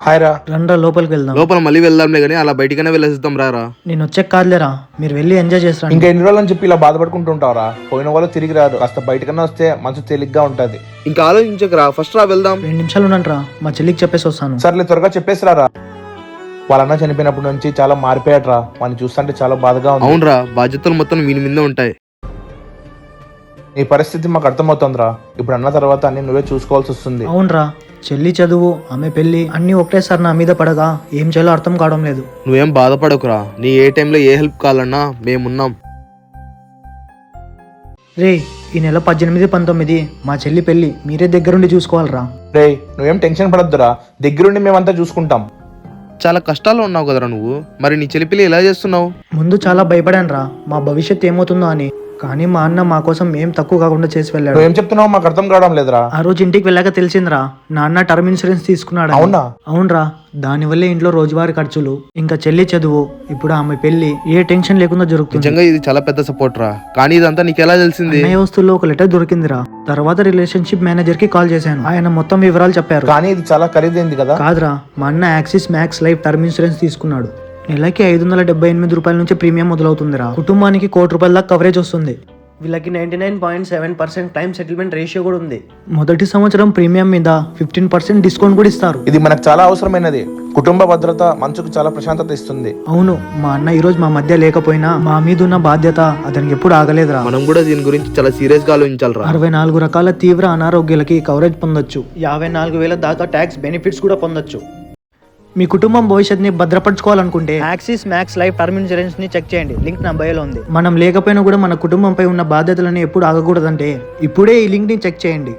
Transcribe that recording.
Hi రా. రండ్రా లోపలికి వెళ్దాం. లోపల మళ్ళీ వెళ్దాంలే కానీ అలా బయటికనే వెళ్ళేద్దాం రారా. నేను వచ్చే కాదులేరా, మీరు వెళ్ళి ఎంజాయ్ చేస్తారా. ఇంకా ఎన్ని రోజులు అని చెప్పి ఇలా బాధపడుకుంటుంటావురా? పోయిన వాళ్ళు తిరిగి రారు. కాస్త బయటకన్నా వస్తే మనసు తేలిగ్గా ఉంటది. ఇంకా ఆలోచించకరా, ఫస్ట్ రా వెళ్దాం. 2 నిమిషాలు ఉండండిరా, మా చెల్లికి చెప్పేసి వస్తాను. సర్లే త్వరగా చెప్పేసి రారా. వాళ్ళన్న చనిపోయినప్పటి నుంచి చాలా మారిపోయాట్రా. వాడిని చూస్తుంటే చాలా బాధగా ఉంది. అవునరా, బాధ్యతలు మొత్తం వీని మీద ఉంటాయి. నీ పరిస్థితి మాకు అర్థమవుతుందిరా. ఇప్పుడు అన్న తర్వాత అన్ని నువ్వే చూసుకోవాల్సి వస్తుంది. అవునరా, చెల్లి చదువు, ఆమె పెళ్లి అన్ని ఒకటేసారి నా మీద పడగా ఏం చేయాలో అర్థం కావడం లేదు. నువ్వేం బాధపడకురా, నీ ఏ టైంలో ఏ హెల్ప్ కావాలన్నా మేమున్నాం. రే, ఈ నెల 18, 19 మా చెల్లి పెళ్లి మీరే దగ్గరుండి చూసుకోవాలరా. రే నువ్వేం టెన్షన్ పడద్దురా, దగ్గరుండి మేమంతా చూసుకుంటాం. చాలా కష్టాల్లో ఉన్నావు కదరా నువ్వు. మరి నీ చెల్లిపిల్లి ఎలా చేస్తున్నావు? ముందు చాలా భయపడానురా, మా భవిష్యత్తు ఏమవుతుందో అని. కానీ మా అన్న మా కోసం ఏం తక్కువ కాకుండా చేసి వెళ్ళాడు. నువ్వేం చెప్తున్నావు మాకు అర్థం కావడం లేదురా. ఆ రోజు ఇంటికి వెళ్ళాక తెలిసిందిరా, నాన్న టర్మ్ ఇన్సూరెన్స్ తీసుకున్నాడు. అవునా? అవునరా, దానివల్లే ఇంట్లో రోజువారీ ఖర్చులు, ఇంకా చెల్లి చదువు, ఇప్పుడు ఆమె పెళ్లి ఏ టెన్షన్ లేకుండా జరుగుతుంది. నిజంగా ఇది చాలా పెద్ద సపోర్ట్ రా. కానీ ఇదంతా నీకు ఎలా తెలిసింది? అన్నయ్య వస్తువుల్లో ఒక లెటర్ దొరికిందిరా. తర్వాత రిలేషన్షిప్ మేనేజర్ కి కాల్ చేశాను, ఆయన మొత్తం వివరాలు చెప్పారు. కానీ ఇది చాలా ఖరీదైంది కదా. కాదురా, మా అన్న axis Max Life term insurance తీసుకున్నాడు. నెలకి 578 రూపాయల నుంచి ప్రీమియం మొదలవుతుందిరా. కుటుంబానికి ₹1,00,00,000 దాకా కవరేజ్ వస్తుంది. వీళ్ళకి 99.7% టైం సెటిల్మెంట్ రేషియో కూడా ఉంది. మొదటి సంవత్సరం ప్రీమియం మీద 15% డిస్కౌంట్ కూడా ఇస్తారు. ఇది మనకు చాలా అవసరమైనది. కుటుంబ భద్రత మనసుకు చాలా ప్రశాంతత ఇస్తుంది. అవును, మా అన్న ఈ రోజు మా మధ్య లేకపోయినా మా మీద ఉన్న బాధ్యత అతనికి ఎప్పుడు ఆగలేదురా. మనం కూడా దీని గురించి చాలా సీరియస్ గా ఆలోచించాలరా. 64 రకాల తీవ్ర అనారోగ్యాలకి కవరేజ్ పొందొచ్చు. 54,000 దాకా ట్యాక్స్ బెనిఫిట్స్ కూడా పొందొచ్చు. మీ కుటుంబం భవిష్యత్తుని భద్రపరచుకోవాలనుకుంటే Axis Max Life term insurance ని చెక్ చేయండి. లింక్ నా బయోలో ఉంది. మనం లేకపోయినా కూడా మన కుటుంబంపై ఉన్న బాధ్యతలను ఎప్పుడు ఆగకూడదంటే ఇప్పుడే ఈ లింక్ ని చెక్ చేయండి.